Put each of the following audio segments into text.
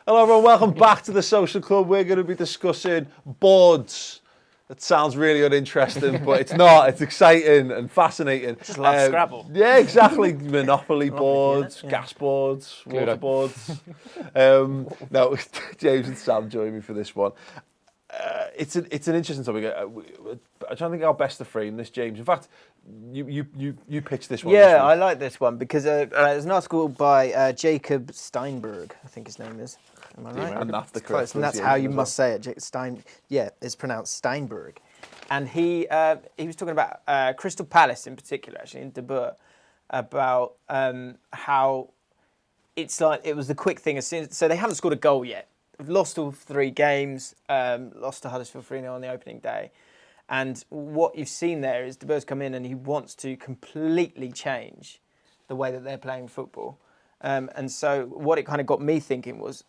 Hello everyone, welcome back to the Social Club. We're going to be discussing boards. That sounds really uninteresting, but it's not. It's exciting and fascinating. Just love Scrabble. Yeah, exactly. Monopoly boards, gas boards, water boards. No, James and Sam join me for this one. It's an interesting topic. I'm trying to think how best to frame this, James. In fact, you pitched this one. Yeah, I like this one because there's an article by Jacob Steinberg, I think his name is. Am I right? And that's the correct and that's how you must say it. Yeah, it's pronounced Steinberg. And he was talking about Crystal Palace in particular, actually, in De Boer, about how it's like it was the quick thing. So they haven't scored a goal yet. We've lost all 3 games, lost to Huddersfield 3-0 on the opening day. And what you've seen there is De Boer's come in and he wants to completely change the way that they're playing football. And so what it kind of got me thinking was,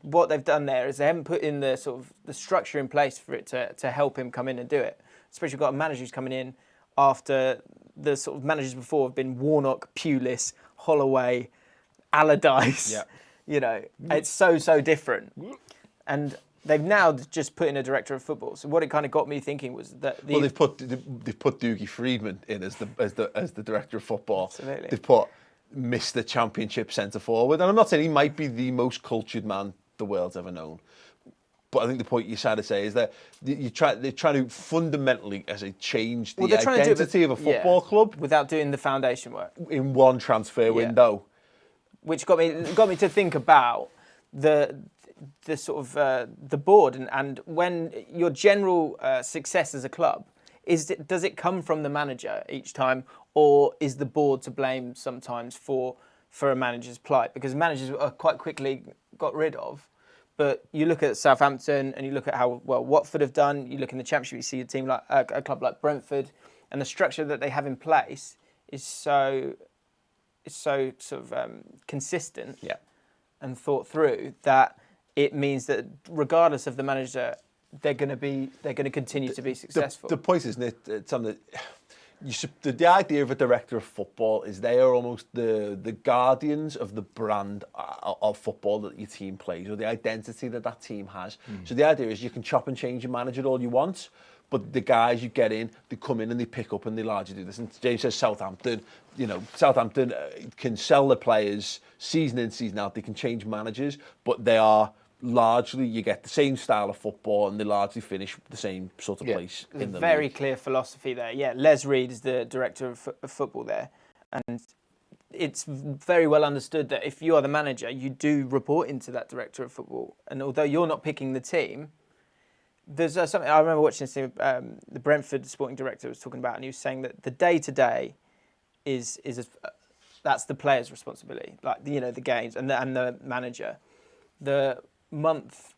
what they've done there is they haven't put in the sort of the structure in place for it to help him come in and do it. Especially you've got a manager who's coming in after the sort of managers before have been Warnock, Pulis, Holloway, Allardyce. Yeah. You know, it's so different. And they've now just put in a director of football. So what it kind of got me thinking was that they've put Dougie Freedman in as the director of football. Absolutely. They've put Mr. Championship centre forward, and I'm not saying he might be the most cultured man the world's ever known, but I think the point you're trying to say is that they're trying to fundamentally, as a change the identity of a football club without doing the foundation work in one transfer window, which got me to think about the sort of the board and when your general success as a club does it come from the manager each time, or is the board to blame sometimes for a manager's plight? Because managers are quite quickly got rid of. But you look at Southampton and you look at how well Watford have done. You look in the Championship, you see a team like a club like Brentford, and the structure that they have in place is so sort of consistent and thought through that it means that regardless of the manager, they're going to continue to be successful. The point isn't it, Sam, that the idea of a director of football is they are almost the guardians of the brand of football that your team plays, or the identity that team has. So the idea is you can chop and change your manager all you want, but the guys you get in, they come in and they pick up and they largely do this. And James says Southampton can sell their players season in, season out. They can change managers, but they are largely, you get the same style of football and they largely finish the same sort of place in the very league. Clear philosophy there. Yeah, Les Reed is the director of football there. And it's very well understood that if you are the manager, you do report into that director of football. And although you're not picking the team, there's something I remember watching this thing, the Brentford sporting director was talking about, and he was saying that the day-to-day that's the player's responsibility, like the games and the manager. The month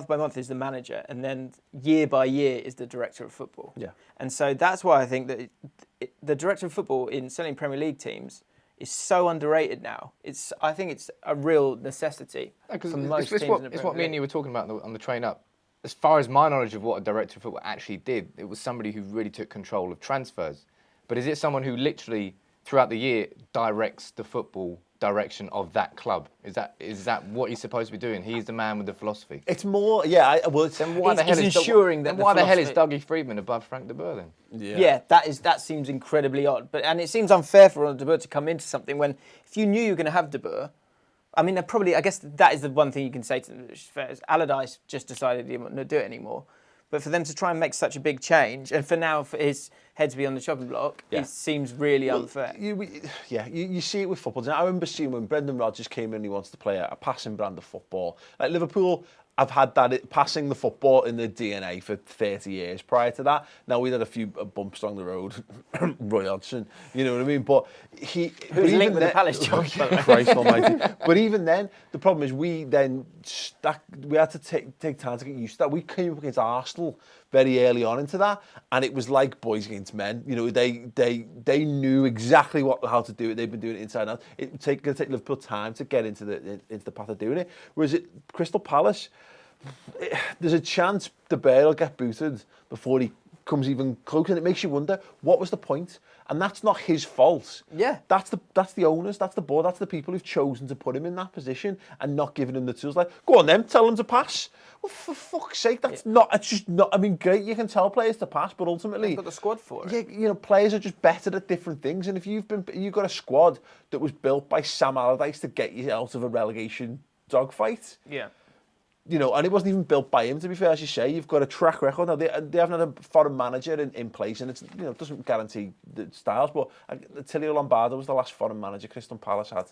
by month is the manager, and then year by year is the director of football. Yeah. And so that's why I think that the director of football in certainly Premier League teams is so underrated now. I think it's a real necessity for most teams in the Premier League. It's what me and you were talking about on the train up. As far as my knowledge of what a director of football actually did, it was somebody who really took control of transfers. But is it someone who literally throughout the year directs the football direction of that club? Is that what he's supposed to be doing? He's the man with the philosophy. It's more, yeah. Then why the hell is Dougie Freedman above Frank de Boer then? Yeah, that seems incredibly odd. And it seems unfair for de Boer to come into something when if you knew you were going to have de Boer, I mean, I guess that is the one thing you can say to them, which is fair, is Allardyce just decided he didn't want to do it anymore. But for them to try and make such a big change, and for his head to be on the chopping block, it seems really unfair. You see it with football. I remember seeing when Brendan Rodgers came in and he wants to play a passing brand of football. Like Liverpool, I've had that passing the football in the DNA for 30 years. Prior to that, now we'd had a few bumps along the road. Roy Hodgson, you know what I mean? But who's linked with the Palace job? Christ almighty. But even then, the problem is we had to take time to get used to that. We came up against Arsenal very early on into that, and it was like boys against men. You know, they knew exactly how to do it. They've been doing it inside and out. It would take Liverpool time to get into the path of doing it. Whereas at Crystal Palace, there's a chance De Boer will get booted before he comes even close, and it makes you wonder, what was the point? And that's not his fault. Yeah. That's the owners, that's the board, that's the people who've chosen to put him in that position and not giving him the tools. Like, go on then, tell him to pass. Well, for fuck's sake, it's just not, I mean, great, you can tell players to pass, but ultimately... They've got the squad for it. Yeah, you know, players are just better at different things, and if you've got a squad that was built by Sam Allardyce to get you out of a relegation dogfight... Yeah. You know, and it wasn't even built by him, to be fair, as you say. You've got a track record. Now, they haven't had a foreign manager in place, and it's, you know, it doesn't guarantee the styles, but Attilio Lombardo was the last foreign manager Crystal Palace had.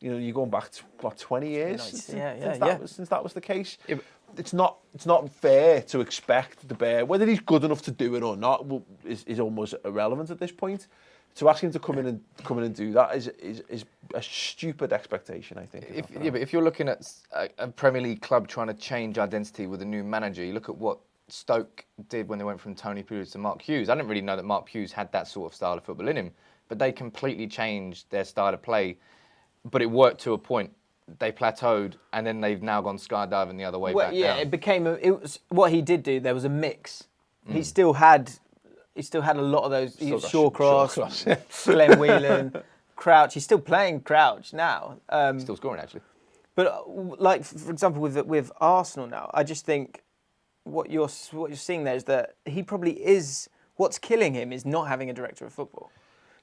You know, you're going back to, what, 20 years since that was the case. Yeah. It's not fair to expect the Bear, whether he's good enough to do it or not, is almost irrelevant at this point. To ask him to come in and do that is a stupid expectation, I think. But if you're looking at a Premier League club trying to change identity with a new manager, you look at what Stoke did when they went from Tony Pulis to Mark Hughes. I didn't really know that Mark Hughes had that sort of style of football in him, but they completely changed their style of play. But it worked to a point. They plateaued, and then they've now gone skydiving the other way back down. It was what he did do. There was a mix. He still had a lot of those. Shawcross, Glenn Whelan, Crouch. He's still playing Crouch now. Still scoring, actually. But like, for example, with Arsenal now, I just think what you're seeing there is that he probably is. What's killing him is not having a director of football.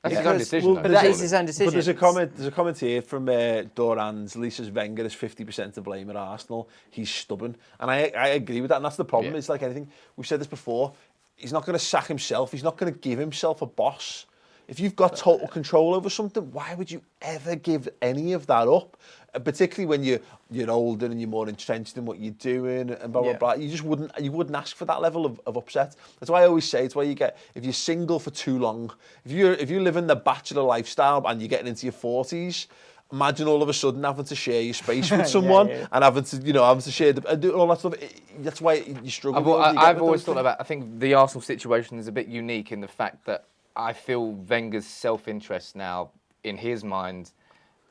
That's his own decision. But that is his own decision. But there's a comment here from Doran's. Lee says Wenger is 50% to blame at Arsenal. He's stubborn, and I agree with that. And that's the problem. Yeah. It's like anything. We've said this before. He's not going to sack himself. He's not going to give himself a boss. If you've got total control over something, why would you ever give any of that up? Particularly when you're older and you're more entrenched in what you're doing and blah, blah, blah. You wouldn't ask for that level of upset. That's why I always say, it's why you get, if you're single for too long, if you live in the bachelor lifestyle and you're getting into your 40s, imagine all of a sudden having to share your space with someone and having to share all that stuff. That's why you struggle. I've always thought about. I think the Arsenal situation is a bit unique in the fact that I feel Wenger's self-interest now, in his mind,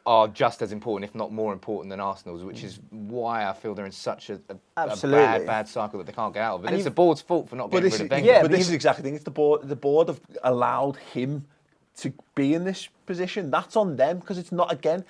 are just as important, if not more important, than Arsenal's, which is why I feel they're in such a bad cycle that they can't get out of it. And it's the board's fault for not getting rid of Wenger. Yeah, but this is exactly the thing. It's the board have allowed him to be in this position. That's on them, because it's not, again,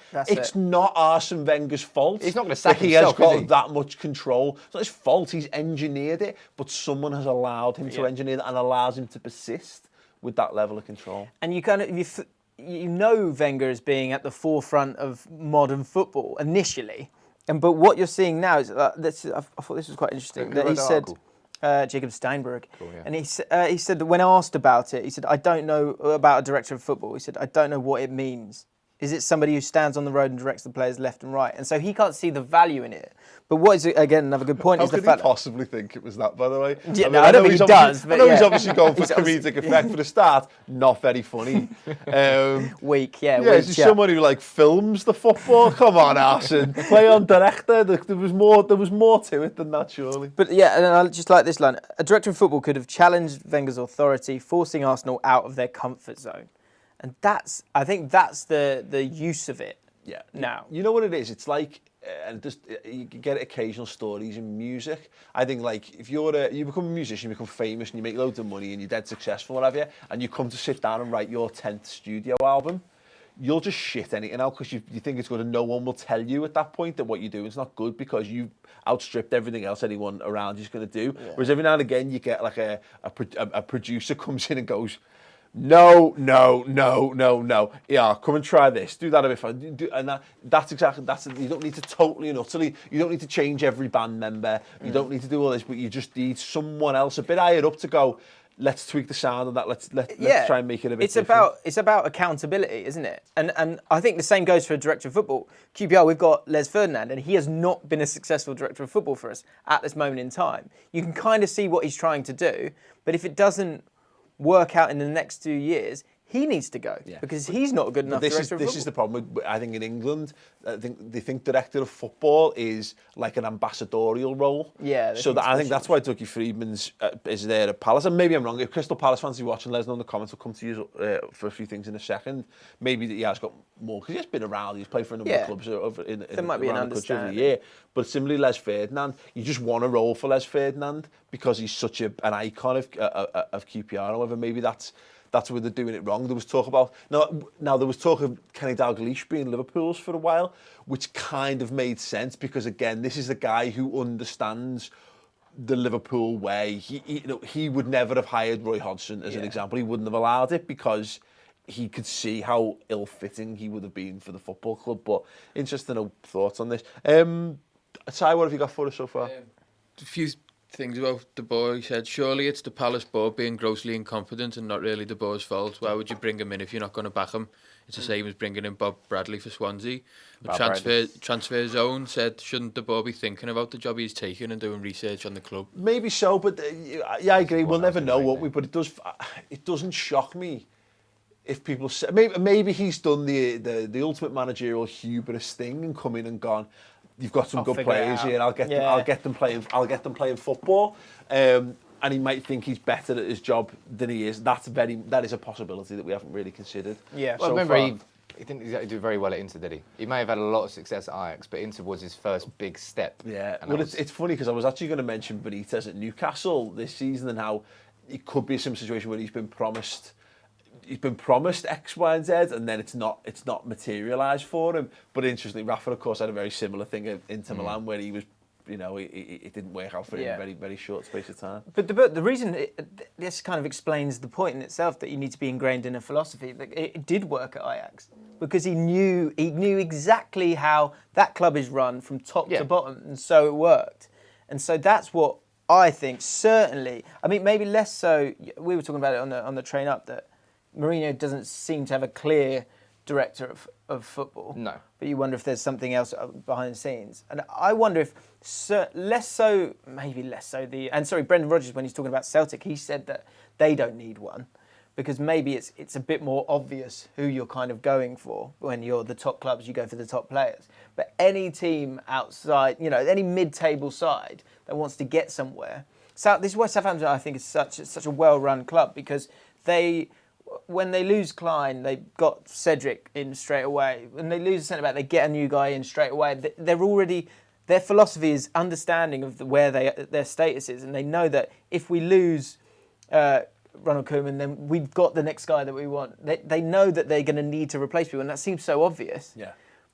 not Arsene Wenger's fault. He's not going to sack himself, he has got that much control. It's not his fault. He's engineered it, but someone has allowed him to engineer it and allows him to persist with that level of control. And you kind of, you know, Wenger as being at the forefront of modern football initially, but what you're seeing now is I thought this was quite interesting. That he said. Jacob Steinberg. Cool, yeah. And he said that when asked about it, he said, I don't know about a director of football. He said, I don't know what it means. Is it somebody who stands on the road and directs the players left and right? And so he can't see the value in it. But what is, again, another good point is the fact... How could he possibly think it was that, by the way? Yeah, I don't think he does. I know he's obviously going for comedic effect for the start. Not very funny. Weak, yeah. Yeah, it's someone who films the football. Come on, Arsene. Play on director. There was more to it than that, surely. But yeah, and I just like this line. A director of football could have challenged Wenger's authority, forcing Arsenal out of their comfort zone. And I think that's the use of it. Yeah. Now, you know what it is? It's like, and just you get occasional stories in music. I think if you become a musician, you become famous, and you make loads of money, and you're dead successful, whatever, and you come to sit down and write your 10th studio album, you'll just shit anything out because you think it's good, and no one will tell you at that point that what you do is not good because you outstripped everything else anyone around you's going to do. Yeah. Whereas every now and again you get a producer comes in and goes, no. Yeah, come and try this. Do that a bit fun. That's exactly. You don't need to totally and utterly. You don't need to change every band member. You don't need to do all this, but you just need someone else a bit higher up to go. Let's tweak the sound of that. Let's try and make it a bit different. It's about accountability, isn't it? And I think the same goes for a director of football. QPR, we've got Les Ferdinand, and he has not been a successful director of football for us at this moment in time. You can kind of see what he's trying to do, but if it doesn't work out in the next 2 years, he needs to go because he's not a good enough director of football. This is the problem. I think in England, they think director of football is like an ambassadorial role. Yeah. So I think that's why Dougie Freedman's is there at Palace. And maybe I'm wrong. If Crystal Palace fans are watching, let us know in the comments. We'll come to you for a few things in a second. Maybe he has got more because he's been around. He's played for a number of clubs over there might be an understanding. Every year. But similarly, Les Ferdinand, you just want a role for Les Ferdinand because he's such an icon of QPR. However, maybe that's where they're doing it wrong. There was talk about now there was talk of Kenny Dalglish being Liverpool's for a while, which kind of made sense because again, this is the guy who understands the Liverpool way. He would never have hired Roy Hodgson as an example. He wouldn't have allowed it because he could see how ill-fitting he would have been for the football club. But interesting thoughts on this. Ty, what have you got for us so far? A few things about De Boer. He said, surely it's the Palace board being grossly incompetent and not really De Boer's fault. Why would you bring him in if you're not going to back him? It's the same as bringing in Bob Bradley for Swansea. Transfer Zone said, shouldn't De Boer be thinking about the job he's taken and doing research on the club? Maybe so, but I agree. We'll never know, won't we? But it doesn't shock me if people say maybe he's done the ultimate managerial hubris thing and come in and gone, you've got some good players here. I'll get them playing football. And he might think he's better at his job than he is. That is a possibility that we haven't really considered. Yeah. Well, remember he didn't exactly do very well at Inter, did he? He may have had a lot of success at Ajax, but Inter was his first big step. Yeah. Well, it's funny because I was actually going to mention Benitez at Newcastle this season and how it could be a similar situation where he's been promised X, Y, and Z, and then it's not materialised for him. But interestingly, Rafa, of course, had a very similar thing at Inter Milan where he was, it didn't work out for him in a very, very short space of time. But the reason this kind of explains the point in itself that you need to be ingrained in a philosophy. It did work at Ajax because he knew exactly how that club is run from top to bottom, and so it worked. And so that's what I think. Certainly, I mean, maybe less so. We were talking about it on the train up that Mourinho doesn't seem to have a clear director of football. No. But you wonder if there's something else behind the scenes. And I wonder if less so, Brendan Rodgers, when he's talking about Celtic, he said that they don't need one because maybe it's a bit more obvious who you're kind of going for. When you're the top clubs, you go for the top players. But any team outside, any mid-table side that wants to get somewhere. This is why Southampton, I think, is such a well-run club because when they lose Klein, they got Cedric in straight away. When they lose a centre-back, they get a new guy in straight away. Their philosophy is understanding of where their status is, and they know that if we lose Ronald Koeman, then we've got the next guy that we want. They know that they're going to need to replace people, and that seems so obvious. Yeah.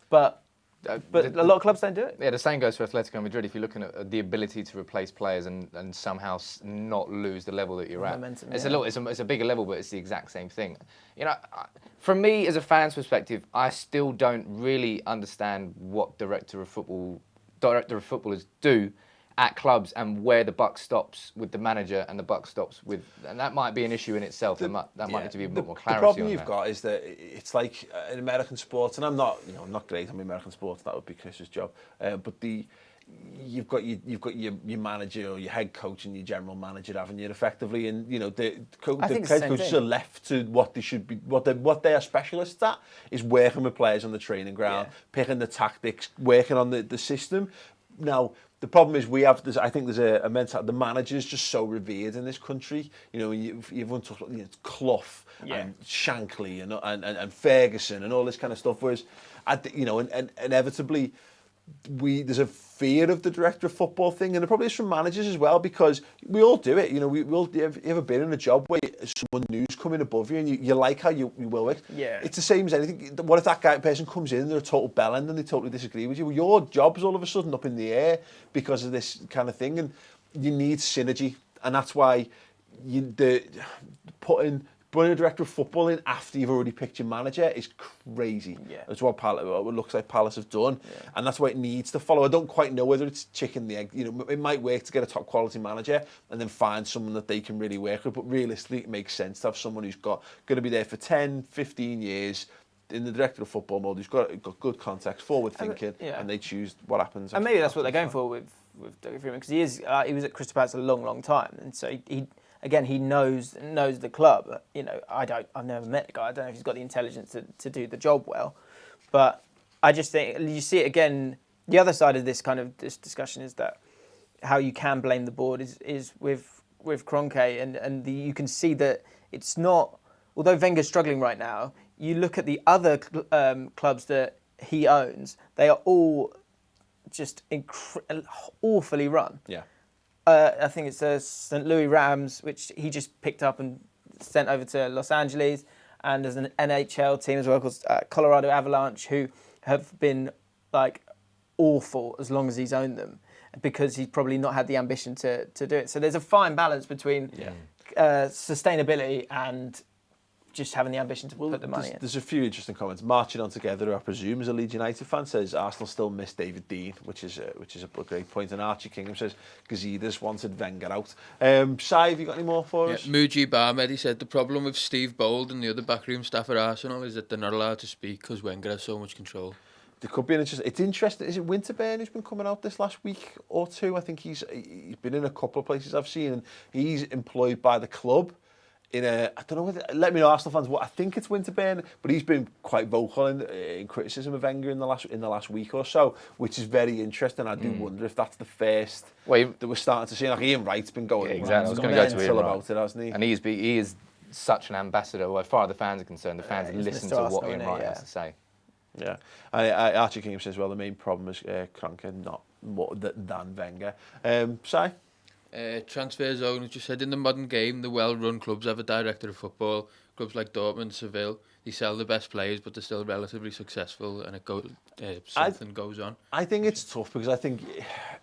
But a lot of clubs don't do it. Yeah, the same goes for Atletico Madrid. If you're looking at the ability to replace players and somehow not lose the level that you're at, it's a bigger level, but it's the exact same thing. From me as a fan's perspective, I still don't really understand what director of footballers do at clubs and where the buck stops with the manager and the buck stops with, and that might be an issue in itself. That might need to be a bit more clarity. The problem you've got is that it's like in American sports, and I'm not great on American sports. That would be Chris's job. But you've got your manager or your head coach and your general manager, haven't you? Effectively, and the head coaches are left to what they should be, what they are specialists at is working with players on the training ground, picking the tactics, working on the system. Now, the problem is I think there's a mentality. The manager's just so revered in this country. Everyone talks about Clough and Shankly and Ferguson and all this kind of stuff. Whereas, inevitably, there's a fear of the director of football thing, and it probably is from managers as well because we all do it. You ever been in a job where someone new's coming above you and you like how you will work? Yeah. It's the same as anything. What if that person comes in and they're a total bellend and they totally disagree with you? Well, your job's all of a sudden up in the air because of this kind of thing, and you need synergy, and that's why putting a director of football in after you've already picked your manager is crazy. Yeah. That's what it looks like Palace have done. Yeah. And that's what it needs to follow. I don't quite know whether it's chicken and the egg. It might work to get a top quality manager and then find someone that they can really work with. But realistically, it makes sense to have someone who's going to be there for 10, 15 years in the director of football mode, who's got good context, forward thinking, and they choose what happens. And maybe that's what they're going for with Dougie Freedman, because he was at Crystal Palace a long, long time. And so again, he knows the club. You know, I've never met the guy. I don't know if he's got the intelligence to do the job well, but I just think you see it again. The other side of this this discussion is that how you can blame the board is with Kroenke, and you can see that it's not. Although Wenger's struggling right now, you look at the other clubs that he owns; they are all just awfully run. Yeah. I think it's the St. Louis Rams, which he just picked up and sent over to Los Angeles, and there's an NHL team as well called Colorado Avalanche, who have been like awful as long as he's owned them, because he's probably not had the ambition to do it. So there's a fine balance between sustainability and just having the ambition to put the money in. There's a few interesting comments. Marching on together, I presume, as a Leeds United fan, says Arsenal still miss David Dean, which is a great point. And Archie Kingham says Gazidis wanted Wenger out. Sai, have you got any more for us? Muji Barmedi said the problem with Steve Bold and the other backroom staff at Arsenal is that they're not allowed to speak because Wenger has so much control. There could be an interesting. It's interesting. Is it Winterburn who's been coming out this last week or two? I think he's been in a couple of places I've seen, and he's employed by the club. I don't know whether, let me know, Arsenal fans, what I think it's Winterburn, but he's been quite vocal in criticism of Wenger in the last week or so, which is very interesting. I do wonder if that's the first that we're starting to see. Like Ian Wright's been going, exactly. I was going to go to Ian about it, hasn't he? And he is such an ambassador. Well, as far as the fans are concerned, the fans listen to what Ian Wright has to say. Yeah, Archie Kingham says, well, the main problem is Kroenke, not more than Wenger. Si? Transfer Zone has just said, in the modern game, the well-run clubs have a director of football. Clubs like Dortmund, Seville, they sell the best players, but they're still relatively successful, and something goes on. I think it's tough because I think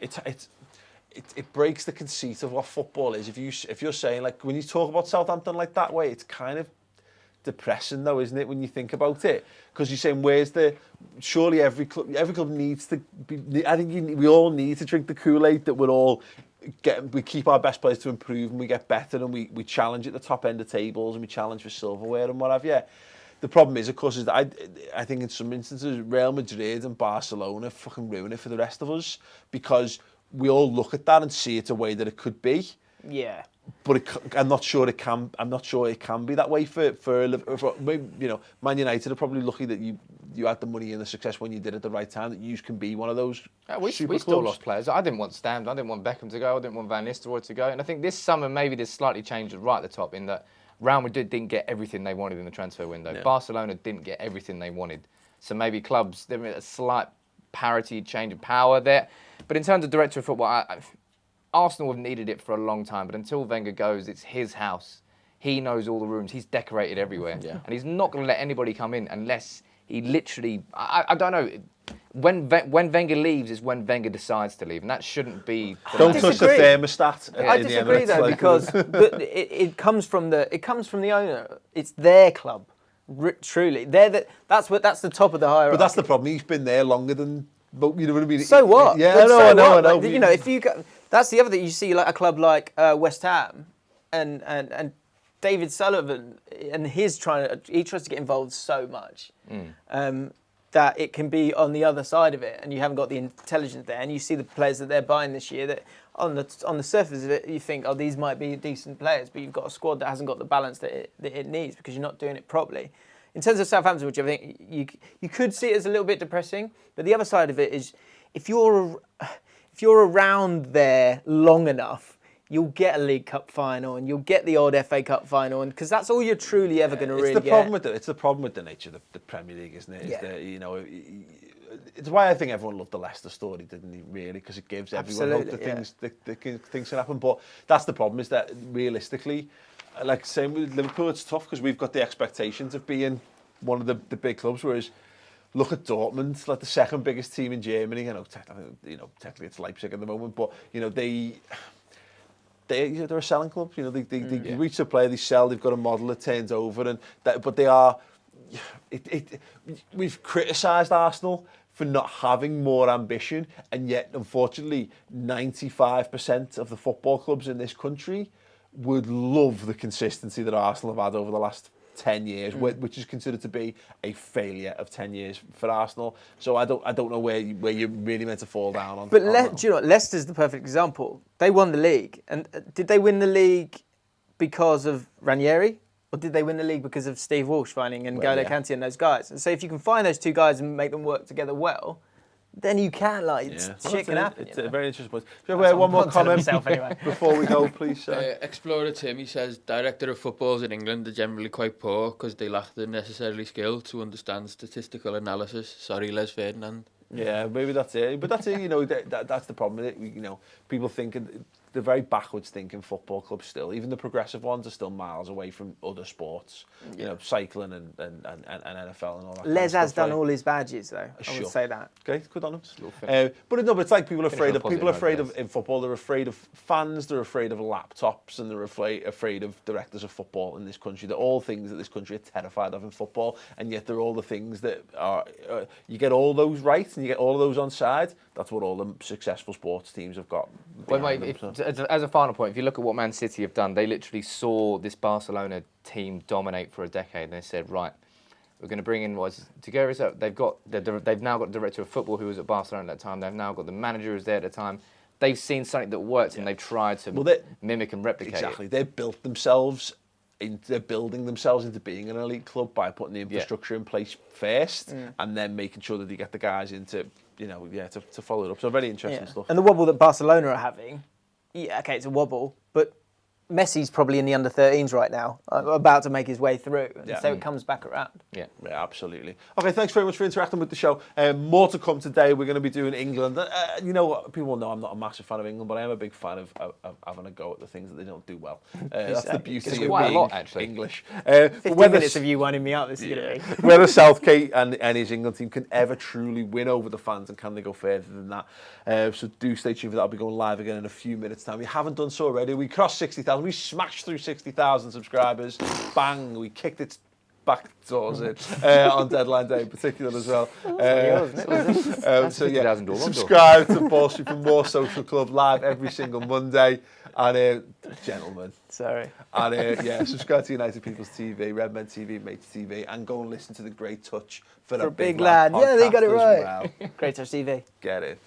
it breaks the conceit of what football is. If you're saying, like, when you talk about Southampton like that way, it's kind of depressing though, isn't it, when you think about it? Because you're saying, surely every club needs to be. I think we all need to drink the Kool-Aid that we keep our best players to improve, and we get better, and we challenge at the top end of tables, and we challenge for silverware and what have you. The problem is, of course, is that I think in some instances Real Madrid and Barcelona fucking ruin it for the rest of us, because we all look at that and see it a way that it could be. Yeah. But I'm not sure it can. I'm not sure it can be that way for Man United are probably lucky that you had the money and the success when you did it at the right time, that you can be one of those. We still lost players. I didn't want Stamps. I didn't want Beckham to go. I didn't want Van Nistelrooy to go. And I think this summer maybe this slightly changed right at the top, in that Real Madrid didn't get everything they wanted in the transfer window. Yeah. Barcelona didn't get everything they wanted. So maybe clubs, there was a slight parity, change of power there. But in terms of director of football, Arsenal have needed it for a long time, but until Wenger goes, it's his house. He knows all the rooms. He's decorated everywhere. Yeah. And he's not going to let anybody come in unless he literally... I don't know. When Wenger leaves is when Wenger decides to leave, and that shouldn't be... Don't touch the thermostat. I disagree, though, because it comes from the owner. It's their club, truly. That's the top of the hierarchy. But that's the problem. He's been there longer than... But you know what I mean? So what? Yeah, I know. Like, you know, if you go, that's the other thing. You see, like a club like West Ham, and David Sullivan, and he tries to get involved so much that it can be on the other side of it, and you haven't got the intelligence there. And you see the players that they're buying this year that on the surface of it, you think, oh, these might be decent players, but you've got a squad that hasn't got the balance that it needs because you're not doing it properly. In terms of Southampton, which I think you could see it as a little bit depressing, but the other side of it is if you're around there long enough, you'll get a League Cup final and you'll get the odd FA Cup final, and because that's all you're truly ever going to really get. It's the problem with the nature of the Premier League, isn't it? Yeah. It's why I think everyone loved the Leicester story, didn't he? Really, because it gives everyone hope that things can happen. But that's the problem, is that realistically, like same with Liverpool, it's tough because we've got the expectations of being one of the big clubs, whereas look at Dortmund, like the second biggest team in Germany. I know, technically it's Leipzig at the moment, but they're a selling club. They reach a player, they sell. They've got a model that turns over, but they are. We've criticised Arsenal for not having more ambition, and yet, unfortunately, 95% of the football clubs in this country would love the consistency that Arsenal have had over the last 10 years, which is considered to be a failure of 10 years for Arsenal. So I don't know where you're really meant to fall down on. But do you know what? Leicester's the perfect example. They won the league, and did they win the league because of Ranieri, or did they win the league because of Steve Walsh finding N'Golo Kante and those guys? And so if you can find those two guys and make them work together well, then you can, shit can happen. It's a very interesting point. So we have one more comment anyway. before we go, please, sir. Explorer Tim, he says, director of footballs in England are generally quite poor because they lack the necessary skill to understand statistical analysis. Sorry, Les Ferdinand. Yeah, maybe that's it. But that's it, that's the problem with it. People think they're very backwards thinking football clubs still. Even the progressive ones are still miles away from other sports. Cycling and NFL and all that. Les has done all his badges though. I would say that. Okay, good on him. But no, but it's like people are afraid of in football. They're afraid of fans. They're afraid of laptops, and they're afraid of directors of football in this country. They're all things that this country are terrified of in football, and yet they're all the things that are. You get all those right, and you get all of those on side. That's what all the successful sports teams have got. Well, mate, as a final point, if you look at what Man City have done, they literally saw this Barcelona team dominate for a decade, and they said, right, we're going to bring in they've now got the director of football who was at Barcelona at that time. They've now got the manager who was there at the time. They've seen something that worked, and they've tried to mimic and replicate Exactly. it. They've built they're building themselves into being an elite club by putting the infrastructure in place first, and then making sure that they get the guys into, to follow it up. So very interesting stuff. And the wobble that Barcelona are having, it's a wobble, but Messi's probably in the under-13s right now, about to make his way through, and so it comes back around. Yeah, absolutely. Okay, thanks very much for interacting with the show. More to come today. We're going to be doing England. You know what? People know I'm not a massive fan of England, but I am a big fan of having a go at the things that they don't do well. That's the beauty of being English. 15 minutes of you winding me up. This is going to be. Whether Southgate and his England team can ever truly win over the fans, and can they go further than that? So do stay tuned for that. I'll be going live again in a few minutes' time. We haven't done so already. We crossed 60,000. We smashed through 60,000 subscribers. Bang! We kicked it back doors in on deadline day in particular as well. Subscribe to Ball Street for more Social Club live every single Monday. And gentlemen. Sorry. And subscribe to United People's TV, Red Men TV, Mates TV, and go and listen to the Great Touch for a Big Lad. Yeah, they got it right. Well. Great Touch TV. Get it.